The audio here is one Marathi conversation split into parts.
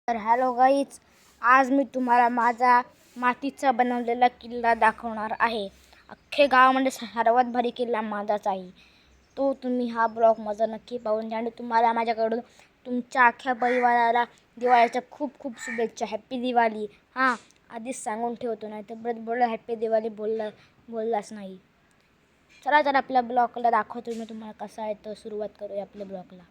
तर हॅलो गाईज, आज मी तुम्हाला माझा मातीचा बनवलेला किल्ला दाखवणार आहे. अख्खे गावामध्ये सर्वात भारी किल्ला माझाच आहे. तो तुम्ही हा ब्लॉग माझा नक्की पाहून घ्या आणि तुम्हाला माझ्याकडून तुमच्या अख्ख्या परिवाराला दिवाळीच्या खूप खूप शुभेच्छा. हॅप्पी दिवाळी. हां, आधीच सांगून ठेवतो, नाही तर परत बोलला हॅप्पी दिवाळी बोललाच नाही. चला तर आपल्या ब्लॉगला दाखवतो मी तुम्हाला कसा आहे. तर सुरुवात करूया आपल्या ब्लॉगला.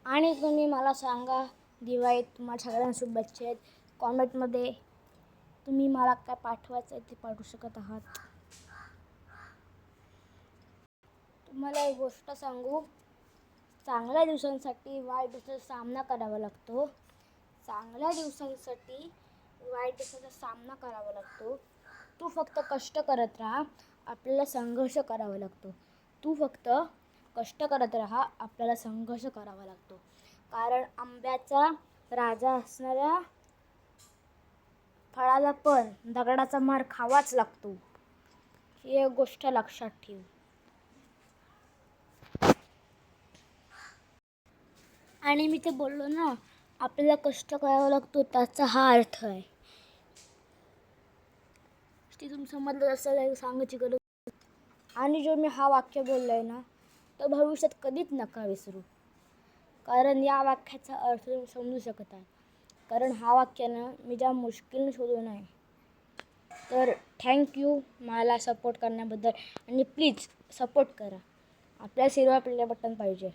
आणि तुम्ही मला सांगा, दिवाळीत तुम्हाला सगळ्यांना शुभेच्छा आहेत. कॉमेंटमध्ये तुम्ही मला काय पाठवायचं आहे ते पाठवू शकत आहात. तुम्हाला एक गोष्ट सांगू, चांगल्या दिवसांसाठी वाईट दिवसाचा सामना करावा लागतो. चांगल्या दिवसांसाठी वाईट दिवसाचा सामना करावा लागतो. तू फक्त कष्ट करत राहा, आपल्याला संघर्ष करावा लागतो. तू फक्त कष्ट करत राहा, आपल्याला संघर्ष करावा लागतो. कारण आंब्याचा राजा असणाऱ्या फळाला पण दगडाचा मार खावाच लागतो. ही एक गोष्ट लक्षात ठेव. आणि मी ते बोललो ना, आपल्याला कष्ट करावा लागतो, त्याचा हा अर्थ आहे. ते तुम्ही समजलं असेल, सांगायची गरज. आणि जो मी हा वाक्य बोललो आहे ना, तो भविष्यात कधीच नका विसरू. कारण या वाक्याचा अर्थ तुम्ही समजू शकत आहे. कारण हा वाक्य ना मी ज्या मुश्किलने शोधून आहे. तर थँक्यू मला सपोर्ट करण्याबद्दल. आणि प्लीज सपोर्ट करा. आपल्याला सिल्वर प्ले बटन पाहिजे.